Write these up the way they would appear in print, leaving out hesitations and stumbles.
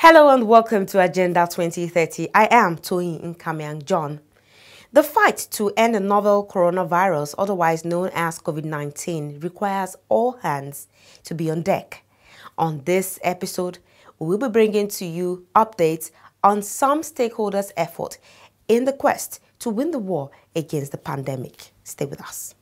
Hello and welcome to Agenda 2030. I am Toyin Nkamiang John. The fight to end the novel coronavirus, otherwise known as COVID-19, requires all hands to be on deck. On this episode, we will be bringing to you updates on some stakeholders' effort in the quest to win the war against the pandemic. Stay with us.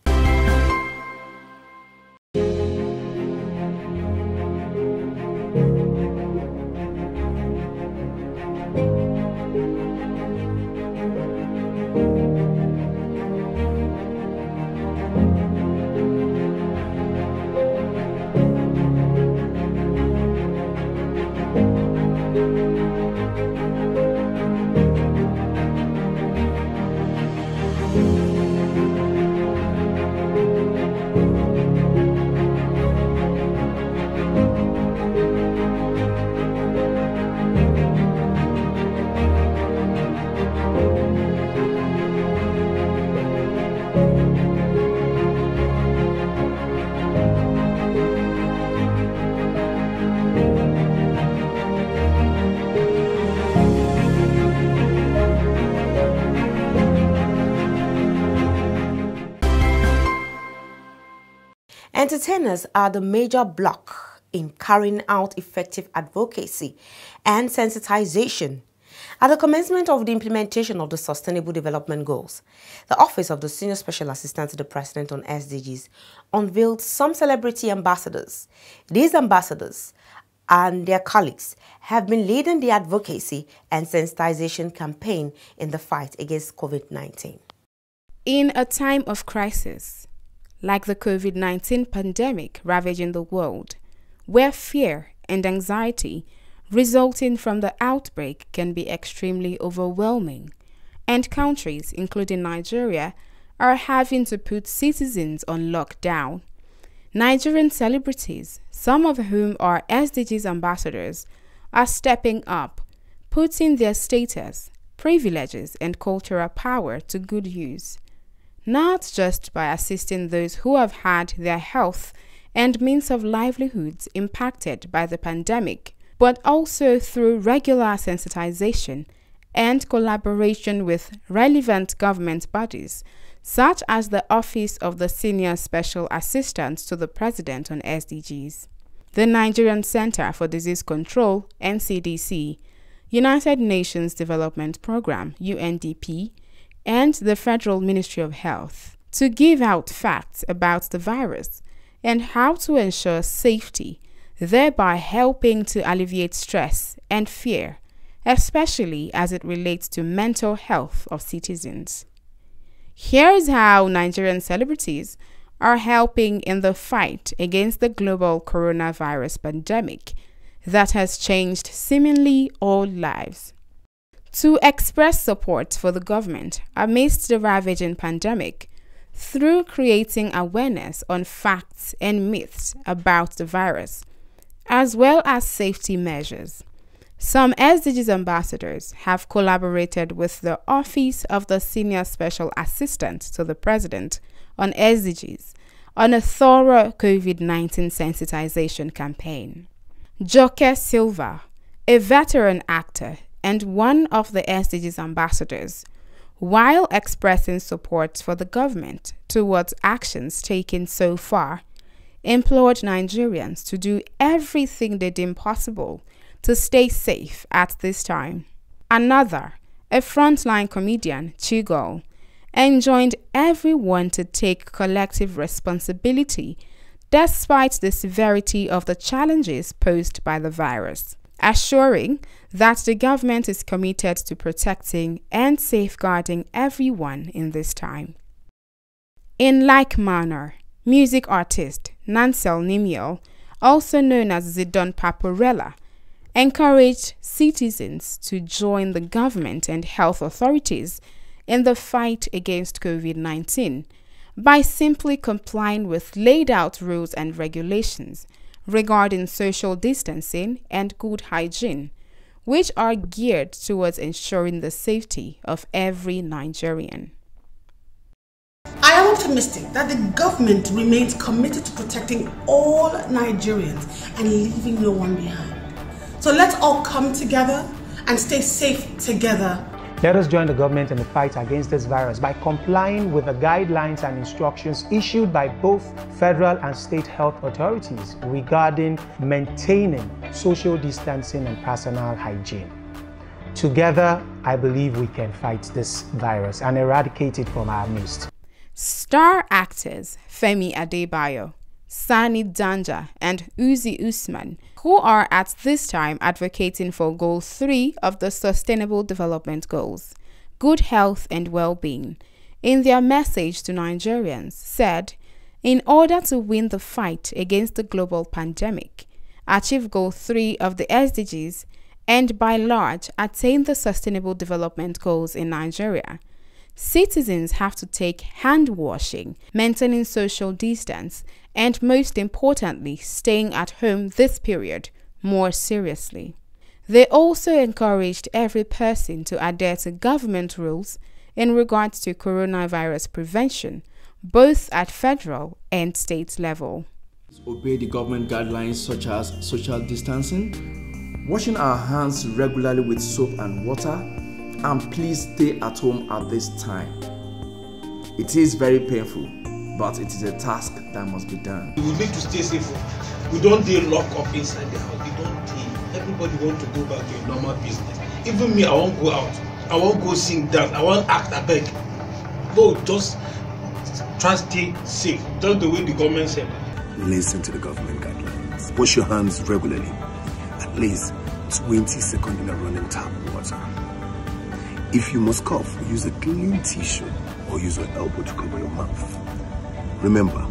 Entertainers are the major block in carrying out effective advocacy and sensitization. At the commencement of the implementation of the Sustainable Development Goals, the Office of the Senior Special Assistant to the President on SDGs unveiled some celebrity ambassadors. These ambassadors and their colleagues have been leading the advocacy and sensitization campaign in the fight against COVID-19. In a time of crisis, like the COVID-19 pandemic ravaging the world, where fear and anxiety resulting from the outbreak can be extremely overwhelming, and countries, including Nigeria, are having to put citizens on lockdown, Nigerian celebrities, some of whom are SDGs ambassadors, are stepping up, putting their status, privileges, and cultural power to good use. Not just by assisting those who have had their health and means of livelihoods impacted by the pandemic, but also through regular sensitization and collaboration with relevant government bodies, such as the Office of the Senior Special Assistant to the President on SDGs, the Nigerian Center for Disease Control, NCDC, United Nations Development Programme, UNDP, and the Federal Ministry of Health, to give out facts about the virus and how to ensure safety, thereby helping to alleviate stress and fear, especially as it relates to mental health of citizens. Here's how Nigerian celebrities are helping in the fight against the global coronavirus pandemic that has changed seemingly all lives. To express support for the government amidst the ravaging pandemic through creating awareness on facts and myths about the virus, as well as safety measures, some SDGs ambassadors have collaborated with the Office of the Senior Special Assistant to the President on SDGs on a thorough COVID-19 sensitization campaign. Joke Silva, a veteran actor and one of the SDGs ambassadors, while expressing support for the government towards actions taken so far, implored Nigerians to do everything they deem possible to stay safe at this time. Another, a frontline comedian, Chigo, enjoined everyone to take collective responsibility despite the severity of the challenges posed by the virus, assuring that the government is committed to protecting and safeguarding everyone in this time. In like manner, music artist Nansel Nimiel, also known as Zidon Paparella, encouraged citizens to join the government and health authorities in the fight against COVID-19 by simply complying with laid-out rules and regulations regarding social distancing and good hygiene, which are geared towards ensuring the safety of every Nigerian. I am optimistic that the government remains committed to protecting all Nigerians and leaving no one behind. So let's all come together and stay safe together. Let us join the government in the fight against this virus by complying with the guidelines and instructions issued by both federal and state health authorities regarding maintaining social distancing and personal hygiene. Together, I believe we can fight this virus and eradicate it from our midst. Star actors Femi Adebayo, Sani Danja and Uzi Usman, who are at this time advocating for Goal 3 of the Sustainable Development Goals, good health and well-being, in their message to Nigerians said, in order to win the fight against the global pandemic, achieve Goal 3 of the SDGs, and by large attain the Sustainable Development Goals in Nigeria, citizens have to take hand washing, maintaining social distance, and most importantly, staying at home this period more seriously. They also encouraged every person to adhere to government rules in regards to coronavirus prevention, both at federal and state level. Obey the government guidelines such as social distancing, washing our hands regularly with soap and water, and please stay at home at this time. It is very painful, but it is a task that must be done. We need to stay safe. We don't dare lock up inside the house. We don't dare. Everybody want to go back to a normal business. Even me, I won't go out. I won't go sing, dance. I won't act, I beg. No, just try to stay safe. Just the way the government said. Listen to the government guidelines. Wash your hands regularly. At least 20 seconds in a running tap water. If you must cough, use a clean tissue or use your elbow to cover your mouth. Remember,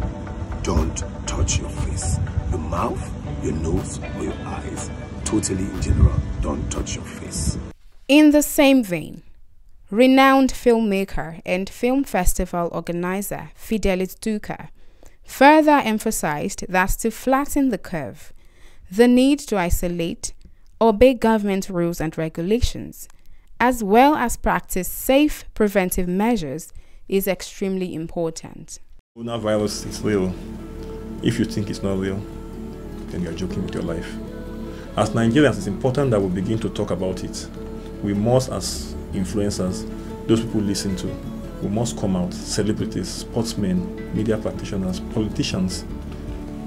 don't touch your face, your mouth, your nose, or your eyes. Totally in general, don't touch your face. In the same vein, renowned filmmaker and film festival organizer Fidelis Duka further emphasized that to flatten the curve, the need to isolate, obey government rules and regulations, as well as practice safe preventive measures is extremely important. Coronavirus is real. If you think it's not real, then you're joking with your life. As Nigerians, it's important that we begin to talk about it. We must, as influencers, those people listen to, we must come out, celebrities, sportsmen, media practitioners, politicians,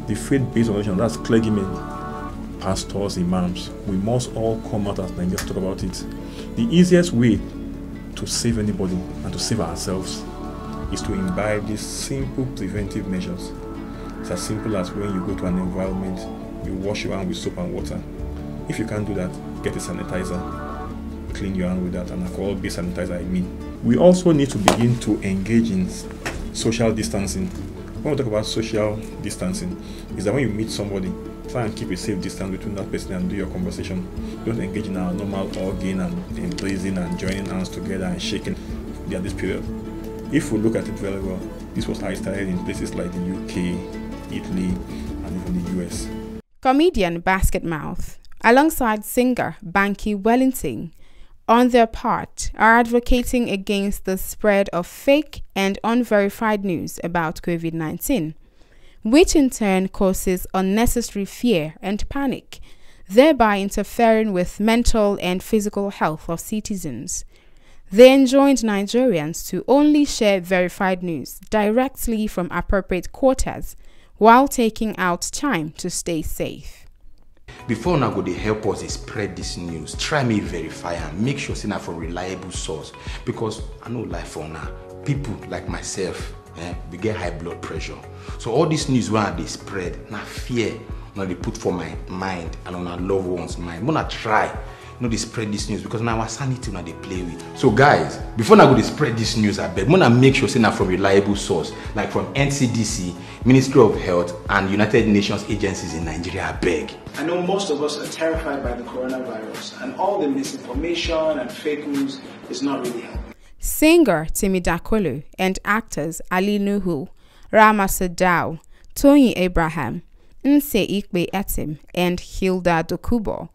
the faith-based organizations, that's clergymen, pastors, imams. We must all come out as Nigerians to talk about it. The easiest way to save anybody and to save ourselves is to imbibe these simple preventive measures. It's as simple as when you go to an environment, you wash your hand with soap and water. If you can't do that, get a sanitizer, clean your hand with that, an alcohol-based sanitizer, I mean. We also need to begin to engage in social distancing. When we talk about social distancing, is that when you meet somebody, try and keep a safe distance between that person and do your conversation. Don't engage in our normal hugging and embracing and joining hands together and shaking at this period. If we look at it very well, this was how it started in places like the UK, Italy, and even the US. Comedian Basketmouth, alongside singer Banky Wellington, on their part, are advocating against the spread of fake and unverified news about COVID-19, which in turn causes unnecessary fear and panic, thereby interfering with mental and physical health of citizens. They enjoined Nigerians to only share verified news directly from appropriate quarters while taking out time to stay safe. Before now go they help us spread this news, try me verify and make sure it's not from reliable source, because I know life for now, people like myself, we get high blood pressure. So all this news when they spread, now fear, now they put for my mind and on our loved ones' mind. I'm gonna try, they spread this news because now our sanity now they play with. So guys, before I go to spread this news, I beg, I'm gonna make sure it's not from reliable source, like from NCDC, Ministry of Health, and United Nations agencies in Nigeria, I beg. I know most of us are terrified by the coronavirus, and all the misinformation and fake news is not really helping. Singer Timi Dakolo and actors Ali Nuhu, Rama Sadao, Tony Abraham, Nse Ikbe Etim, and Hilda Dokubo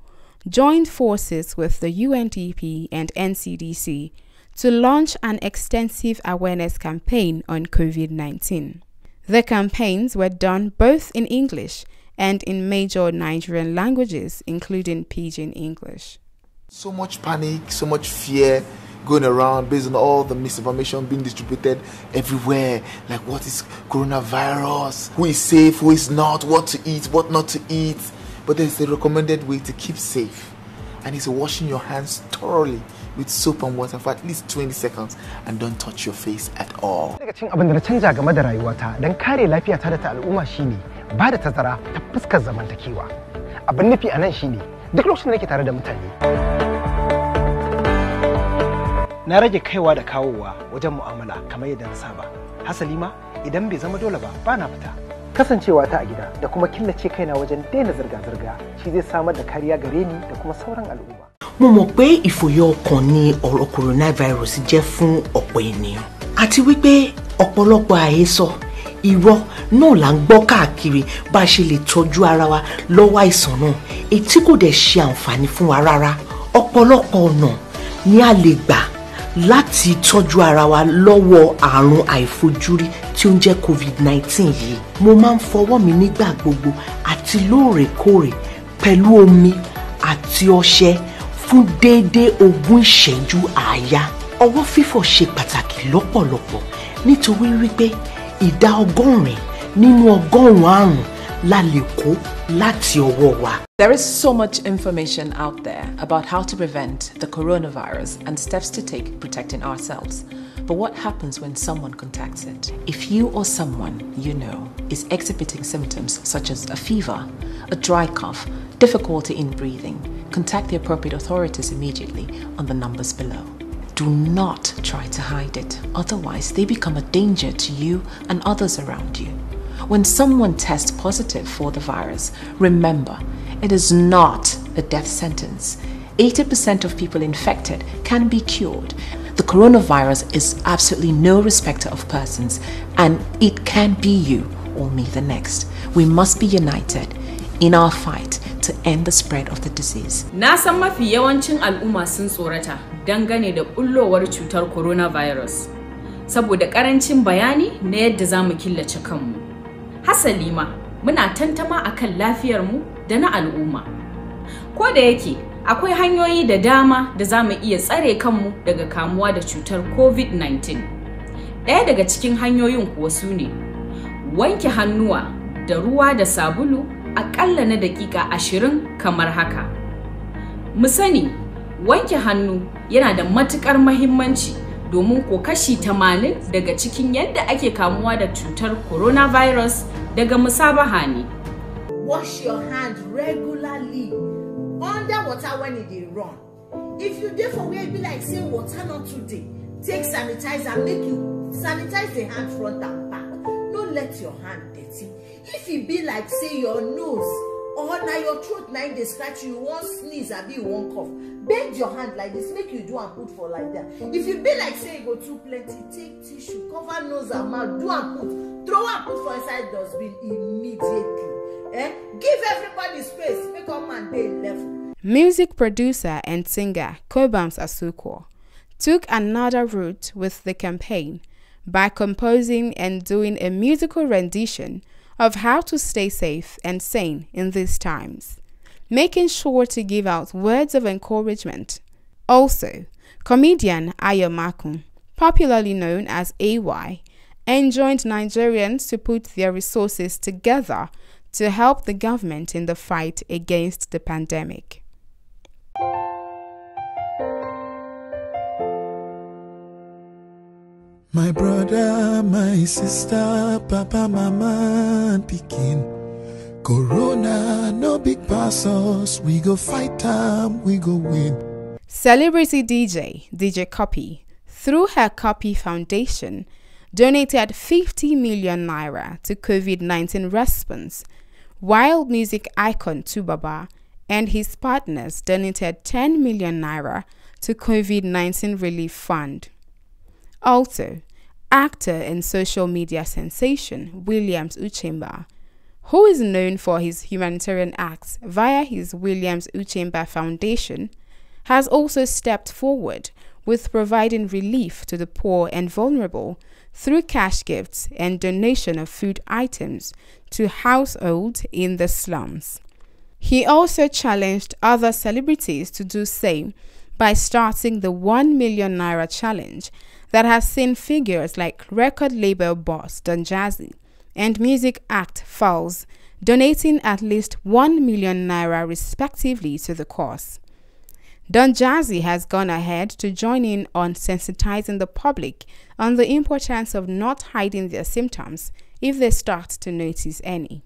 joined forces with the UNDP and NCDC to launch an extensive awareness campaign on COVID-19. The campaigns were done both in English and in major Nigerian languages, including Pidgin English. So much panic, so much fear going around based on all the misinformation being distributed everywhere. Like, what is coronavirus? Who is safe? Who is not? What to eat? What not to eat? But there's a recommended way to keep safe, and it's washing your hands thoroughly with soap and water for at least 20 seconds and don't touch your face at all. Abin da na canja game da rayuwata don kare lafiyata da ta al'umma shine ba da tazara ta fuskar zamantakewa. Abin nufi anan shine duk lokacin da nake tare da mutane na rage kaiwa da kawowa wajen mu'amala kamar yadda na saba. Hasali ma idan bai zama dole ba bana fita. Kasancewa ta a gida da kuma killace kaina wajen daina zirga-zirga shi zai samar da kariya gare ni da kuma sauran al'umma. Mo mọ̀ pé ìfòyà ọkàn ni ọ̀rọ̀ coronavirus jẹ́ fún ọ̀pọ̀ ènìyàn. Àti wípé ọ̀pọ̀lọpọ̀ àhesọ irọ́ náà là ń gbọ́ káàkiri bá a ṣe lè tọ́jú ara wa lọ́wọ́ àìsàn náà. Èyí tí kò dẹ̀ ṣe àǹfààní fún wa rárá. Ọ̀pọ̀lọpọ̀ ọ̀nà ni a lè gbà láti tọ́jú ara wa lọ́wọ́ àrùn àìfojúrí tí ó ń jẹ́ COVID-19 yìí. Mo máa ń fọwọ́ mi nígbà gbogbo àti lóòrèkóòrè pẹ̀lú omi àti ọṣẹ fún déédéé 20 ìṣẹ́jú àáyá. Ọwọ́ fífọ̀ ṣe pàtàkì lọ́pọ̀lọpọ̀ nítorí wípé ìdá 100 nínú 100 àrùn la lè kó láti ọwọ́ wa. There is so much information out there about how to prevent the coronavirus and steps to take protecting ourselves. But what happens when someone contacts it? If you or someone you know is exhibiting symptoms such as a fever, a dry cough, difficulty in breathing, contact the appropriate authorities immediately on the numbers below. Do not try to hide it, otherwise they become a danger to you and others around you. When someone tests positive for the virus, remember, it is not a death sentence. 80% of people infected can be cured. The coronavirus is absolutely no respecter of persons, and it can be you or me the next. We must be united in our fight to end the spread of the disease. Na san mafi yawancin al'umma sun tsorata dangane da bullowar cutar coronavirus saboda karancin bayani na yadda zamu killace kanmu. Hasali ma muna tantama akan lafiyarmu da na al'umma. Ko da yake akwai hanyoyi da dama da zamu iya tsare kanmu daga kamuwa da cutar COVID-19. Ɗaya daga cikin hanyoyin kuwa su ne wanke hannuwa da ruwa da sabulu aƙalla na daƙiƙa 20 kamar haka. Mu sani wanke hannu yana da matuƙar muhimmanci domin ko kashi 80 daga cikin yadda ake kamuwa da cutar coronavirus daga musabaha ne. Wash your hands regularly under water when it dey run. If you dey for where it be like say water not today, take sanitizer, make you sanitize the hand front and back. No let your hand dirty. If it be like say your nose or na your throat na dey scratch you wan sneeze abi you wan cough, bend your hand like this, make you do am put for like that. If you be like say you go too plenty, take tissue cover nose and mouth, do am put, throw am put for inside dustbin immediately. Give everybody space, make all man dey level. Music producer and singer Cobams Asukwo took another route with the campaign by composing and doing a musical rendition of how to stay safe and sane in these times, making sure to give out words of encouragement. Also, comedian Ayo Makun, popularly known as AY, enjoined Nigerians to put their resources together to help the government in the fight against the pandemic. My brother, my sister, papa, mama, and pikin. Corona, no big pass us. We go fight time, we go win. Celebrity DJ Copy, through her Copy Foundation, donated 50 million naira to COVID-19 response, while music icon Tubaba and his partners donated 10 million naira to COVID-19 relief fund. Also, actor and social media sensation Williams Uchemba, who is known for his humanitarian acts via his Williams Uchemba Foundation, has also stepped forward with providing relief to the poor and vulnerable through cash gifts and donation of food items to households in the slums. He also challenged other celebrities to do same by starting the 1 million naira challenge that has seen figures like record label boss Don Jazzy and music act Falz donating at least 1 million naira respectively to the cause. Don Jazzy has gone ahead to join in on sensitizing the public on the importance of not hiding their symptoms if they start to notice any.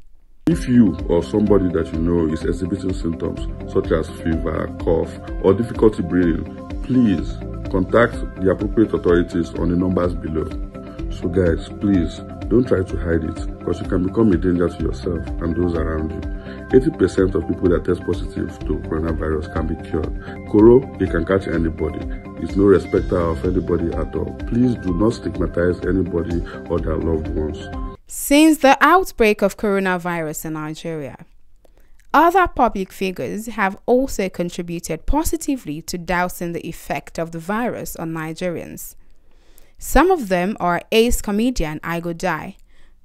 If you or somebody that you know is exhibiting symptoms such as fever, cough, or difficulty breathing, please contact the appropriate authorities on the numbers below. So guys, please don't try to hide it, because you can become a danger to yourself and those around you. 80% of people that test positive to coronavirus can be cured. Koro, it can catch anybody. It's no respecter of anybody at all. Please do not stigmatize anybody or their loved ones. Since the outbreak of coronavirus in Nigeria, other public figures have also contributed positively to dousing the effect of the virus on Nigerians. Some of them are ace comedian Igo Dai,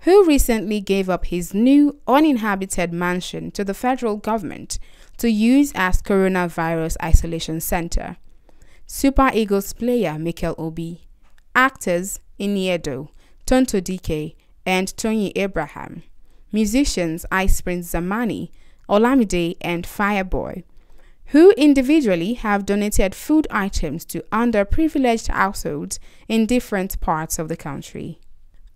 who recently gave up his new uninhabited mansion to the federal government to use as coronavirus isolation center. Super Eagles player Mikel Obi, actors Iniedo, Tonto Dike, and Tony Abraham, musicians Ice Prince Zamani, Olamide, and Fireboy, who individually have donated food items to underprivileged households in different parts of the country.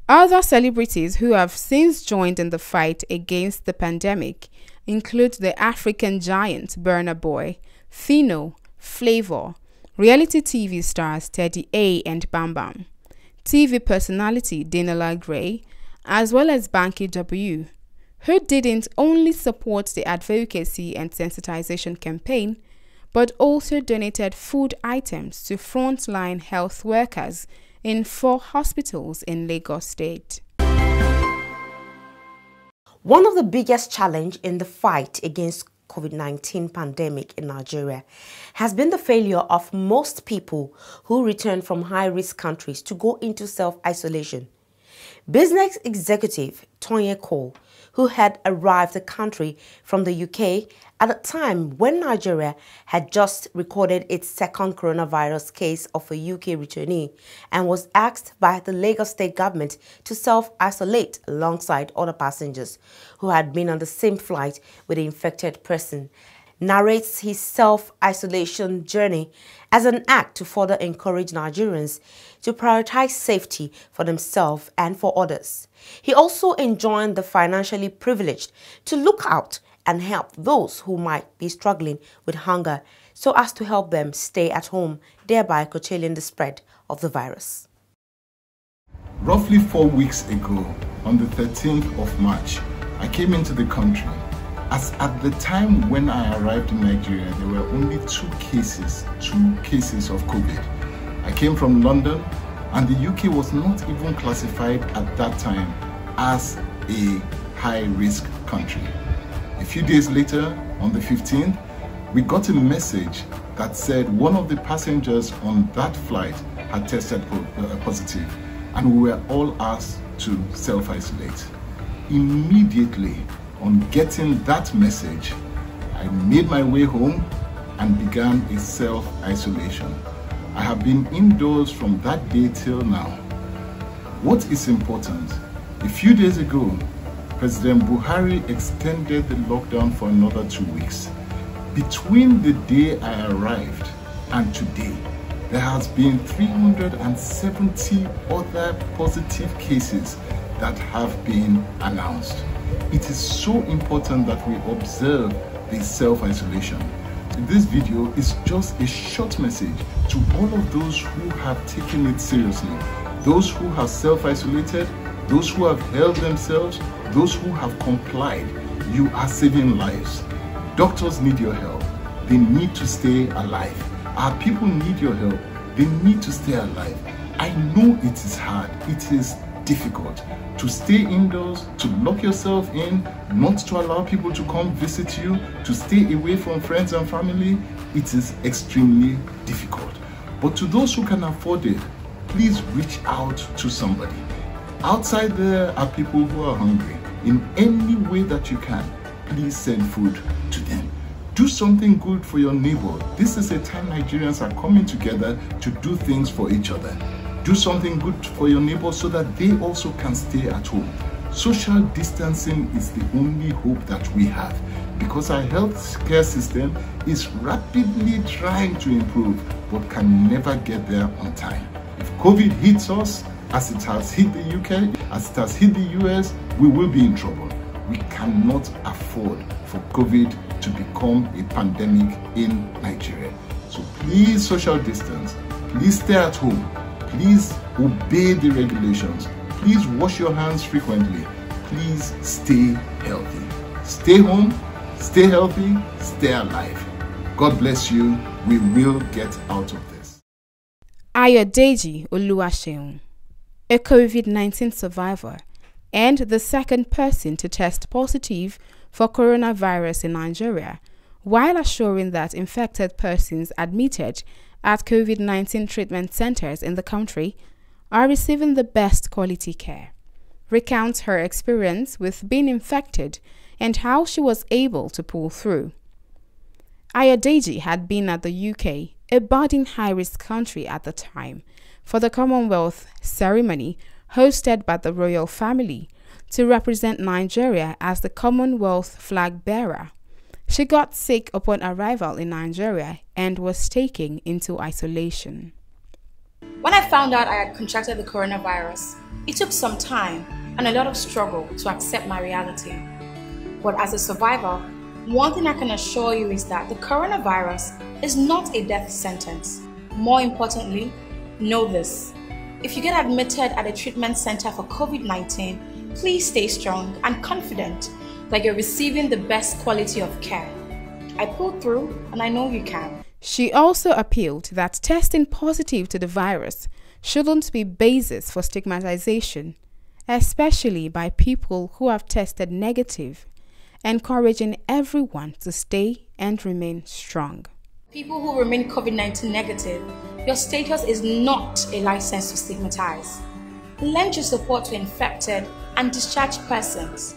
Other celebrities who have since joined in the fight against the pandemic include the African giant Burna Boy, Phyno, Flavor, reality TV stars Teddy A and Bam Bam, TV personality Daniela Gray, as well as Banky W, who didn't only support the advocacy and sensitization campaign, but also donated food items to frontline health workers in 4 hospitals in Lagos State. One of the biggest challenges in the fight against COVID-19 pandemic in Nigeria has been the failure of most people who return from high-risk countries to go into self-isolation. Business executive Tonya Cole, who had arrived the country from the UK at a time when Nigeria had just recorded its second coronavirus case of a UK returnee, and was asked by the Lagos state government to self-isolate alongside other passengers who had been on the same flight with the infected person, narrates his self-isolation journey as an act to further encourage Nigerians to prioritize safety for themselves and for others. He also enjoined the financially privileged to look out and help those who might be struggling with hunger so as to help them stay at home, thereby curtailing the spread of the virus. Roughly 4 weeks ago, on the 13th of March, I came into the country. As at the time when I arrived in Nigeria, there were only 2 cases of COVID. I came from London, and the UK was not even classified at that time as a high-risk country. A few days later, on the 15th, we got a message that said one of the passengers on that flight had tested positive, and we were all asked to self-isolate. Immediately on getting that message, I made my way home and began a self-isolation. I have been indoors from that day till now. What is important? A few days ago, President Buhari extended the lockdown for another 2 weeks. Between the day I arrived and today, there has been 370 other positive cases that have been announced. It is so important that we observe this self-isolation. This video is just a short message to all of those who have taken it seriously, those who have self-isolated, those who have held themselves, those who have complied. You are saving lives. Doctors need your help. They need to stay alive. Our people need your help. They need to stay alive. I know it is hard. It is difficult to stay indoors, to lock yourself in, not to allow people to come visit you, to stay away from friends and family. It is extremely difficult. But to those who can afford it, please reach out to somebody. Outside there are people who are hungry. In any way that you can, please send food to them. Do something good for your neighbor. This is a time Nigerians are coming together to do things for each other. Do something good for your neighbor so that they also can stay at home. Social distancing is the only hope that we have, because our healthcare system is rapidly trying to improve but can never get there on time. If COVID hits us, as it has hit the UK, as it has hit the US, we will be in trouble. We cannot afford for COVID to become a pandemic in Nigeria. So please social distance, please stay at home, please obey the regulations, please wash your hands frequently, please stay healthy. Stay home, stay healthy, stay alive. God bless you. We will get out of this. Ayodeji Oluwaseun, a COVID-19 survivor and the second person to test positive for coronavirus in Nigeria, while assuring that infected persons admitted at COVID-19 treatment centers in the country are receiving the best quality care, recounts her experience with being infected and how she was able to pull through. Ayodeji had been at the UK, a budding high-risk country at the time, for the Commonwealth ceremony hosted by the royal family to represent Nigeria as the Commonwealth flag bearer. She got sick upon arrival in Nigeria and was taken into isolation. When I found out I had contracted the coronavirus, it took some time and a lot of struggle to accept my reality. But as a survivor, one thing I can assure you is that the coronavirus is not a death sentence. More importantly, know this. If you get admitted at a treatment center for COVID-19, please stay strong and confident that you're receiving the best quality of care. I pulled through and I know you can. She also appealed that testing positive to the virus shouldn't be basis for stigmatization, especially by people who have tested negative, encouraging everyone to stay and remain strong. People who remain COVID-19 negative, your status is not a license to stigmatize. Lend your support to infected and discharged persons.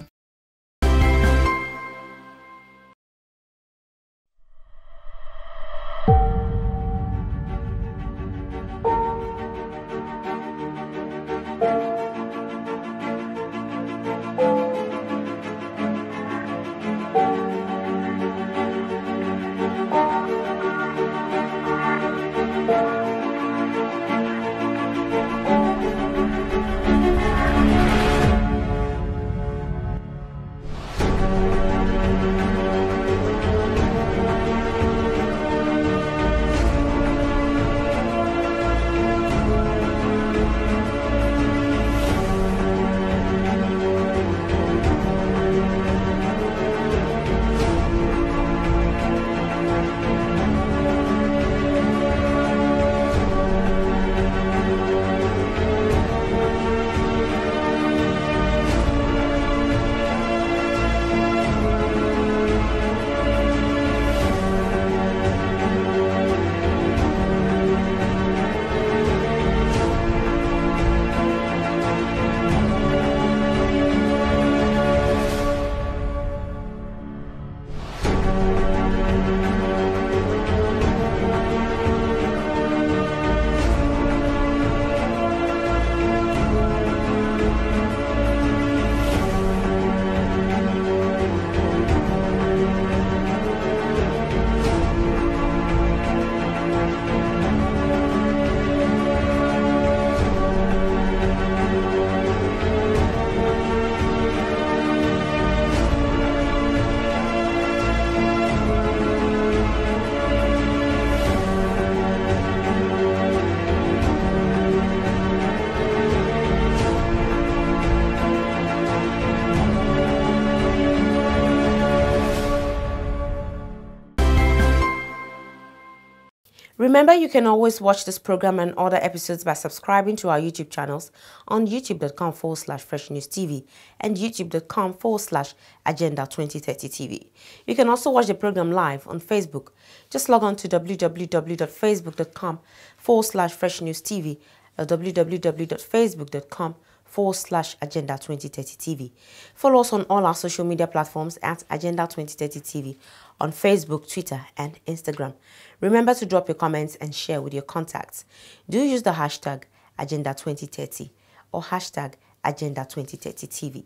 Remember, you can always watch this program and other episodes by subscribing to our YouTube channels on youtube.com/FreshNewsTV and youtube.com/Agenda2030TV. You can also watch the program live on Facebook. Just log on to www.facebook.com/FreshNewsTV or www.facebook.com/Agenda2030TV. Follow us on all our social media platforms at Agenda2030TV on Facebook, Twitter, and Instagram. Remember to drop your comments and share with your contacts. Do use the hashtag Agenda2030 or hashtag Agenda2030TV.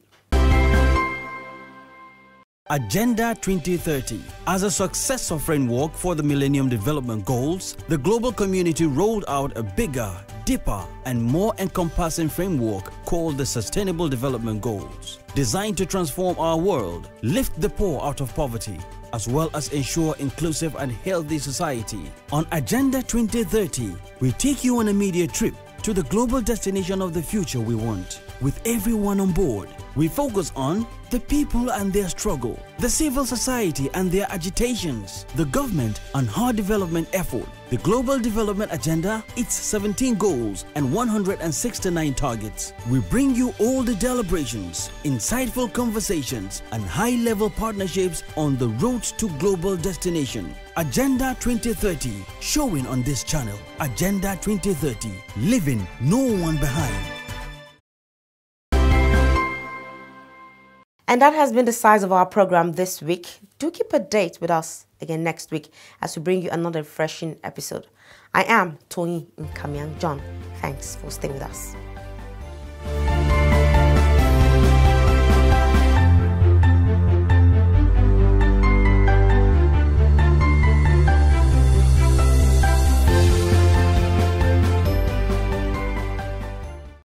Agenda 2030. As a successor framework for the Millennium Development Goals, the global community rolled out a bigger, deeper, and more encompassing framework called the Sustainable Development Goals, designed to transform our world, lift the poor out of poverty, as well as ensure inclusive and healthy society. On Agenda 2030, we take you on a media trip to the global destination of the future we want. With everyone on board, we focus on the people and their struggle, the civil society and their agitations, the government and her development effort, the global development agenda, its 17 goals and 169 targets. We bring you all the deliberations, insightful conversations and high-level partnerships on the road to global destination. Agenda 2030, showing on this channel. Agenda 2030, leaving no one behind. And that has been the size of our program this week. Do keep a date with us again next week as we bring you another refreshing episode. I am Tony Nkamiang John. Thanks for staying with us.